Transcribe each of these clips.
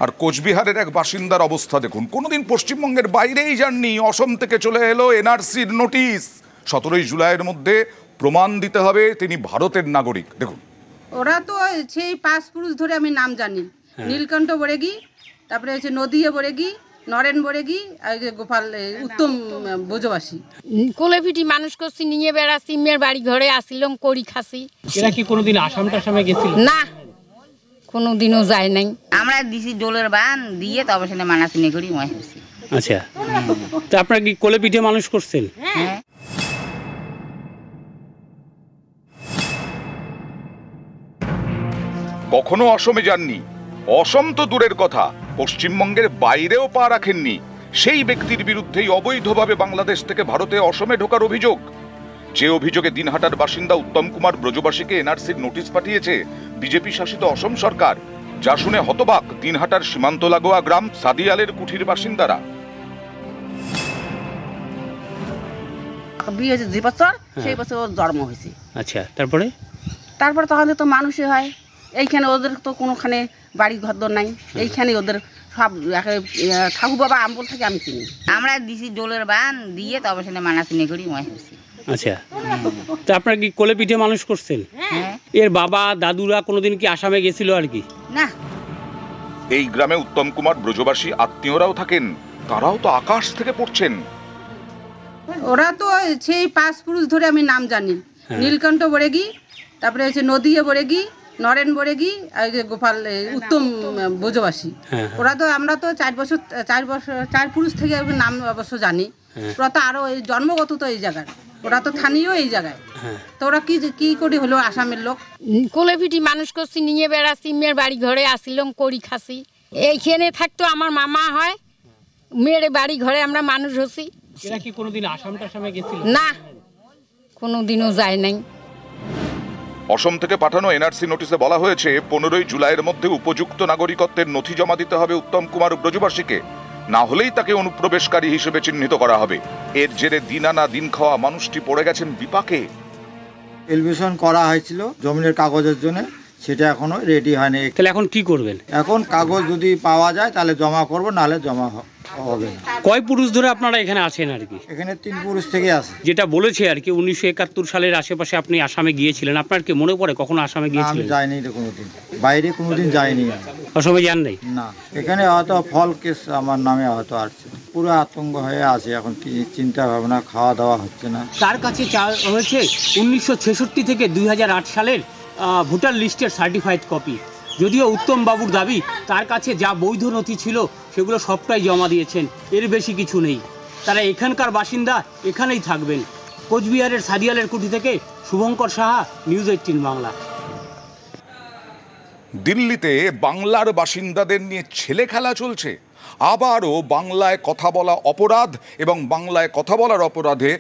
আর কোচবিহারের এক বাসিন্দার অবস্থা দেখুন, কোনোদিন পশ্চিমবঙ্গের বাইরেই যাননি, অসম থেকে চলে এলো এনআরসির নোটিশ। 17 জুলাইয়ের মধ্যে প্রমাণ দিতে হবে তিনি ভারতের নাগরিক। দেখুন, ওরা তো সেই 5 পুরুষ ধরে আমি নাম জানি, নীলকণ্ঠ বরেগি, তারপরে হচ্ছে নদিয়া বরেগি, নরেন বরেগি, আর গোপাল উত্তম বোঝবাসী। কোলেপিটি মানুষ করছি, নিয়ে বেড়াচ্ছি, মেয়ের বাড়ি ঘরে আসিলাম, করি খাসি। এরা কি কোনোদিন আসাম টাসামে গেছিল? না, কোনোদিনও যায় নাই। আমরা দিছি ডোলের বান দিয়ে, তবে সেটা মানাসিনে করি মই হয়েছি। আচ্ছা, তো আপনারা কি কোলেপিঠে মানুষ করছেন? হ্যাঁ। কখনো অসমে যাননি, অসম তো দূরের কথা, পশ্চিমবঙ্গের বাইরেও পা রাখেননি, সেই ব্যক্তির বিরুদ্ধেই অবৈধভাবে বাংলাদেশ থেকে ভারতে অসমে ঢোকার অভিযোগ। যে অভিযোগে দিনহাটার বাসিন্দা উত্তম কুমার ব্রজবাসীকে এনআরসির নোটিশ পাঠিয়েছে বিজেপি শাসিত অসম সরকার, যা শুনে হতবাক দিনহাটার সীমান্ত লাগোয়া গ্রাম সাদিয়ালের কুঠির বাসিন্দারা। বিয়ে হয়েছে 2 বছর, সেই বছর ওর জন্ম হয়েছে। আচ্ছা, তারপরে তখন তো মানুষই হয়। এইখানে ওদের তো কোনোখানে বাড়ি ঘর নাই, এইখানে ওদের সব ঠাকুর বাবা আমবল থেকে আমি চিনি। আমরা দিছি ডোলের বান দিয়ে, তবে সেটা মানাসিনে করি মই হয়েছি। আচ্ছা, তো আপনারা কি কোলেপিঠে মানুষ করছেন? এর বাবা দাদুরা কোনোদিন কি আসামে গেছিল আর কি? না। এই গ্রামে উত্তম কুমার ব্রজবাসী আত্মীয়রাও থাকেন, তারাও তো আকাশ থেকে পড়ছেন। ওরা তো সেই 5 পুরুষ ধরে আমি নাম জানি, নীলকণ্ঠ বরেগি, তারপরে হচ্ছে নদিয়া বরেগি, নরেন বরেগি, আর গোপাল উত্তম বোঝবাসী। ওরা তো, আমরা তো 4 পুরুষ থেকে নাম অবশ্য জানি। ওরা তো আরো জন্মগত তো এই জায়গায়, ওরা তো স্থানীয় এই জায়গায়। তো ওরা কি করে হলো আসামের লোক? কোলেপিটি মানুষ করছি, নিয়ে বেড়াচ্ছি, মেয়ের বাড়ি ঘরে আসিলাম, করি খাসি। এইখানে থাকতো আমার মামা হয়, মেয়ের বাড়ি ঘরে আমরা মানুষ হচ্ছি। এরা কি কোনোদিন আসাম টাসামে গেছিল? না, কোনোদিনও যায় নাই। অসম থেকে পাঠানো এনআরসি নোটিশে বলা হয়েছে 15 জুলাইয়ের মধ্যে উপযুক্ত নাগরিকত্বের নথি জমা দিতে হবে উত্তম কুমার ব্রজবাসীকে, না হলেই তাকে অনুপ্রবেশকারী হিসেবে চিহ্নিত করা হবে। এর জেরে দিন আনা দিন খাওয়া মানুষটি পড়ে গেছেন বিপাকে। এলিভেশন করা হয়েছিল জমিনের কাগজের জন্য, সেটা এখনো রেডি হয়নি। তাহলে এখন কি করবেন? এখন কাগজ যদি পাওয়া যায় তাহলে জমা করব, নাহলে জমা হবে না। কয় পুরুষ ধরে আপনারা এখানে আছেন আর কি? এখানে 3 পুরুষ থেকে আছে। যেটা বলেছে আর কি 1971 সালের আশেপাশে আপনি আসামে গিয়েছিলেন, আপনার কি মনে পড়ে কখনো আসামে গিয়েছিলেন? আমি যাইনি রে কোনোদিন, বাইরে কোনোদিন যাইনি। অসমে যান নাই? না, এখানে হয়তো ফল কেস আমার নামে হয়তো আসছে। পুরো আতঙ্ক হয়ে আছে এখন, কি চিন্তা ভাবনা, খাওয়া দাওয়া হচ্ছে না। তার কাছে হয়েছে 1966 থেকে 2008 সালের ভোটার লিস্টের সার্টিফাইড কপি। যদিও উত্তম বাবুর দাবি তার কাছে যা বৈধ নথি ছিল সেগুলো সবটাই জমা দিয়েছেন, এর বেশি কিছু নেই। তারা এখানকার বাসিন্দা, এখানেই থাকবেন। কোচবিহারের সাদিয়ালের কুঠি থেকে শুভঙ্কর সাহা, নিউজ 18 বাংলা। দিল্লিতে বাংলার বাসিন্দাদের নিয়ে ছেলে খেলা চলছে। আবারও বাংলায় কথা বলা অপরাধ এবং বাংলায় কথা বলার অপরাধে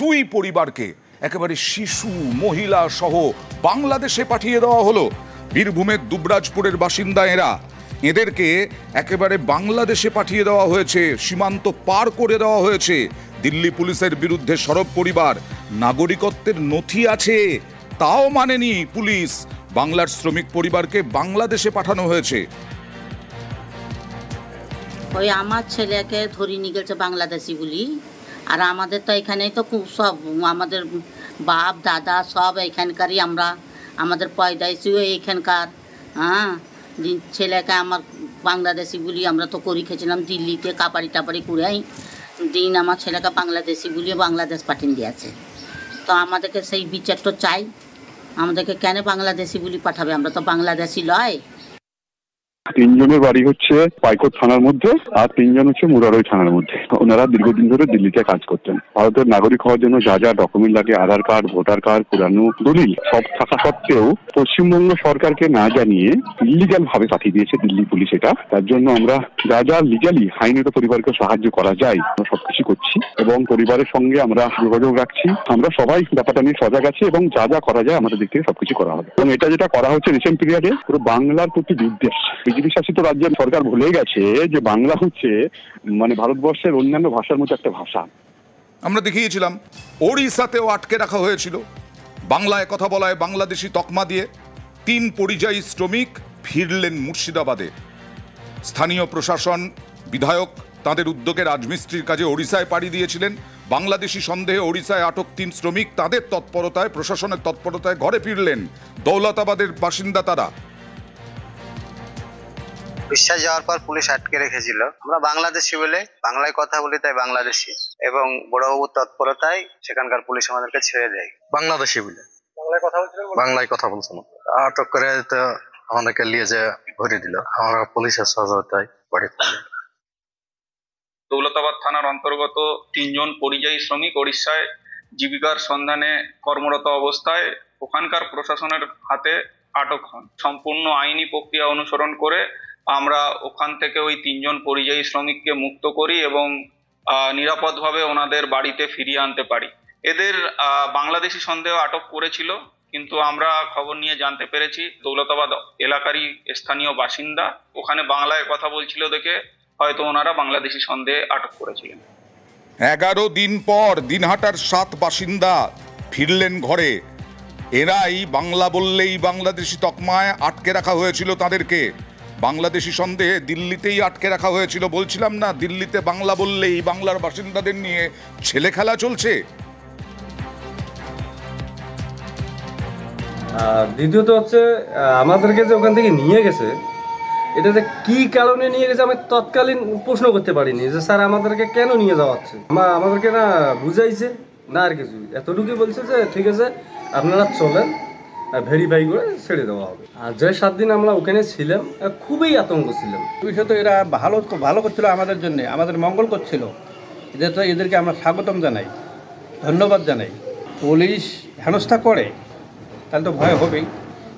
2 পরিবারকে একেবারে শিশু, মহিলা সহ বাংলাদেশে পাঠিয়ে দেওয়া হলো। বীরভূমের দুবরাজপুরের বাসিন্দা এদেরকে একেবারে বাংলাদেশে পাঠিয়ে দেওয়া হয়েছে, সীমান্ত পার করে দেওয়া হয়েছে। দিল্লি পুলিশের বিরুদ্ধে সরব পরিবার, নাগরিকত্বের নথি আছে তাও মানেনি পুলিশ। বাংলার শ্রমিক পরিবারকে বাংলাদেশে পাঠানো হয়েছে। ওই আমার ছেলেকে ধরে নিয়ে গেছে বাংলাদেশি বলি, আর আমাদের তো এখানেই তো খুব সব আমাদের বাপ দাদা সব এখানকারই, আমাদের পয়দাইশিও এইখানকার। ছেলেকে আমার বাংলাদেশি বলি আমরা তো করি খেয়েছিলাম দিল্লিতে, কাপাড়ি টাপাড়ি কুড়াই দিন আমার ছেলেকে বাংলাদেশি বলিয়ে বাংলাদেশ পাঠিয়ে দিয়েছে। তো আমাদেরকে সেই বিচারটা চাই, আমাদেরকে কেন বাংলাদেশি বলি পাঠাবে? আমরা তো বাংলাদেশি লয়। 3 জনের বাড়ি হচ্ছে পাইকোট থানার মধ্যে, আর 3 জন হচ্ছে মুরারই থানার মধ্যে। ওনারা দীর্ঘদিন ধরে দিল্লিতে কাজ করতেন। ভারতের নাগরিক হওয়ার জন্য যা যা ডকুমেন্ট লাগে, আধার কার্ড, ভোটার কার্ড, পুরানো দলিল সব থাকা সত্ত্বেও পশ্চিমবঙ্গ সরকারকে না জানিয়ে ইলিগাল ভাবে পাঠিয়ে দিয়েছে দিল্লি পুলিশ। এটা তার জন্য আমরা যা যা লিগালি আইনত পরিবারকে সাহায্য করা যায় আমরা সবকিছু করছি এবং পরিবারের সঙ্গে আমরা যোগাযোগ রাখছি। আমরা সবাই ব্যাপারটা নিয়ে সজাগ আছি এবং যা যা করা যায় আমাদের দিক থেকে সবকিছু করা হবে। এবং এটা যেটা করা হচ্ছে রিসেন্ট পিরিয়ডে পুরো বাংলার প্রতি বিদ্বেষ। বিজেপি শাসিত রাজ্যের সরকার ভুলে গেছে যে বাংলা হচ্ছে মানে ভারতবর্ষের অন্যান্য ভাষার মধ্যে একটা ভাষা। আমরা দেখিয়েছিলাম ওড়িশাতেও আটকে রাখা হয়েছিল বাংলায় কথা বলায় বাংলাদেশি তকমা দিয়ে। 3 পরিযায়ী শ্রমিক ফিরলেন মুর্শিদাবাদে। স্থানীয় প্রশাসন, বিধায়ক তাদের উদ্যোগে রাজমিস্ত্রির কাজে ওড়িশায় পাড়ি দিয়েছিলেন। বাংলাদেশি সন্দেহে ওড়িশায় আটক 3 শ্রমিক, তাদের তৎপরতায়, প্রশাসনের তৎপরতায় ঘরে ফিরলেন। দৌলতাবাদের বাসিন্দা তারা। বিশ্বাস যাওয়ার পর পুলিশ আটকে রেখেছিল। আমরা বাংলাদেশি বলে বাংলায় কথা বলি, তাই বাংলাদেশি, এবং বড়বাবুর তৎপরতায় সেখানকার পুলিশ আমাদেরকে ছেড়ে দেয়। বাংলাদেশি বলে বাংলায় কথা বলছিল, আটক করে তো আমাদেরকে নিয়ে যে ভরে দিল। আমরা পুলিশের সহযোগিতায় বাড়ি ফিরলাম। দৌলতাবাদ থানার অন্তর্গত 3 জন পরিযায়ী শ্রমিক ওড়িশায় জীবিকার সন্ধানে কর্মরত অবস্থায় ওখানকার প্রশাসনের হাতে আটক হন। সম্পূর্ণ আইনি প্রক্রিয়া অনুসরণ করে আমরা ওখান থেকে ওই 3 জন পরিযায়ী শ্রমিককে মুক্ত করি এবং নিরাপদভাবে ওনাদের বাড়িতে ফিরিয়ে আনতে পারি। এদের বাংলাদেশি সন্দেহ আটক করেছিল, কিন্তু আমরা খবর নিয়ে জানতে পেরেছি দৌলতাবাদ এলাকারই স্থানীয় বাসিন্দা, ওখানে বাংলায় কথা বলছিল দেখে হয়তো ওনারা বাংলাদেশি সন্দেহে আটক করেছিলেন। 11 দিন পর দিনহাটার 7 বাসিন্দা ফিরলেন ঘরে। এরাই বাংলা বললেই বাংলাদেশি তকমায় আটকে রাখা হয়েছিল তাদেরকে। বাংলাদেশি সন্দেহে দিল্লিতেই আটকে রাখা হয়েছিল। বলছিলাম না, দিল্লিতে বাংলা বললেই বাংলার বাসিন্দাদের নিয়ে ছেলে খেলা চলছে। দ্বিতীয়ত হচ্ছে আমাদেরকে যে ওখান থেকে নিয়ে গেছে, এটা যে কি কারণে নিয়ে গেছে আমি তৎকালীন প্রশ্ন করতে পারিনি যে স্যার আমাদেরকে কেন নিয়ে যাওয়া হচ্ছে। আমাদেরকে না বুঝাইছে না আর কিছু, এতটুকুই বলছে যে ঠিক আছে আপনারা চলেন, ভেরিফাই করে ছেড়ে দেওয়া হবে। আর যে 7 দিন আমরা ওখানে ছিলাম খুবই আতঙ্ক ছিলাম। বিশেষত এরা ভালো করছিল আমাদের জন্য, আমাদের মঙ্গল করছিল। এদেরকে আমরা স্বাগতম জানাই, ধন্যবাদ জানাই। পুলিশ হেনস্থা করে তাহলে তো ভয় হবেই,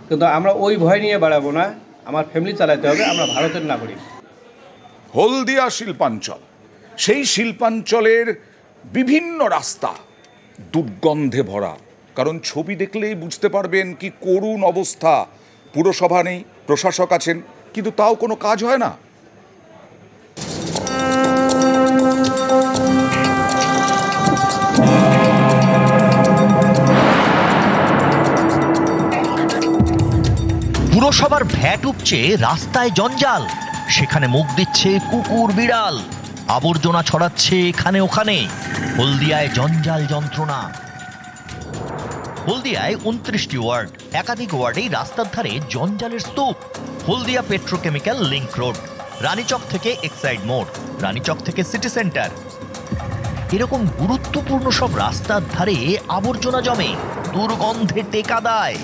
কিন্তু আমরা ওই ভয় নিয়ে বাড়াবো না। আমার ফ্যামিলি চালাতে হবে, আমরা ভারতের নাগরিক। হলদিয়া শিল্পাঞ্চল, সেই শিল্পাঞ্চলের বিভিন্ন রাস্তা দুর্গন্ধে ভরা। কারণ ছবি দেখলেই বুঝতে পারবেন কি করুণ অবস্থা। পুরসভা নেই, প্রশাসক আছেন, কিন্তু তাও কোনো কাজ হয় না। পুরসভার ভ্যাট উপচে রাস্তায় জঞ্জাল, সেখানে মুখ দিচ্ছে কুকুর বিড়াল, আবর্জনা ছড়াচ্ছে এখানে ওখানে। হলদিয়ায় জঞ্জাল যন্ত্রণা। হলদিয়ায় 29টি ওয়ার্ড, একাধিক ওয়ার্ডেই রাস্তার ধারে জঞ্জালের স্তূপ। হলদিয়া পেট্রোকেমিক্যাল লিংক রোড, রানীচক থেকে এক্সাইড মোড়, রানীচক থেকে সিটি সেন্টার, এরকম গুরুত্বপূর্ণ সব রাস্তার ধারে আবর্জনা জমে, দুর্গন্ধে টেকা দেয়।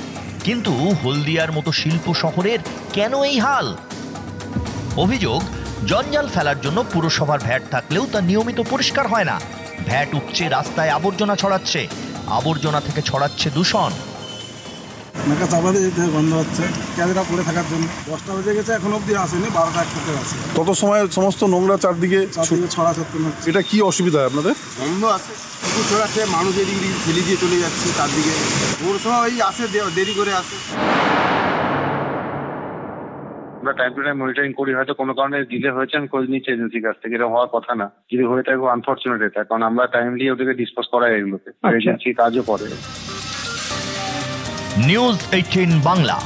কিন্তু হলদিয়ার মতো শিল্প শহরের কেন এই হাল? অভিযোগ, জঞ্জাল ফেলার জন্য পুরসভার ভ্যাট থাকলেও তা নিয়মিত পরিষ্কার হয় না। ভ্যাট উপচে রাস্তায় আবর্জনা ছড়াচ্ছে, আবর্জনা থেকে ছড়াচ্ছে দূষণ। গন্ধ হচ্ছে ক্যামেরা পড়ে থাকার জন্য। 10টা বেজে গেছে, এখন অব্দি আসেনি, 12টা-1টাতে আসে। তত সময় সমস্ত নোংরা চারদিকে ছড়াছড়ি হচ্ছে। এটা কি অসুবিধা হয় আপনাদের? গন্ধ আছে, কুকুর ছড়াচ্ছে, মানুষ এদিকে ফেলে দিয়ে চলে যাচ্ছে চারদিকে। পৌরসভা ওই আসে, দেরি করে আসে। আমরা টাইম টু টাইম মনিটরিং করি, হয়তো কোনো কারণে ডিলে হয়েছে, আমি খোঁজ নিচ্ছি এজেন্সির কাছ থেকে। এটা হওয়ার কথা না, যদি হয়ে থাকে আনফর্চুনেট এটা, কারণ আমরা টাইমলি ওদেরকে ডিসপোজ করাই এগুলোকে, এজেন্সি কাজও করে। নিউজ 18 বাংলা।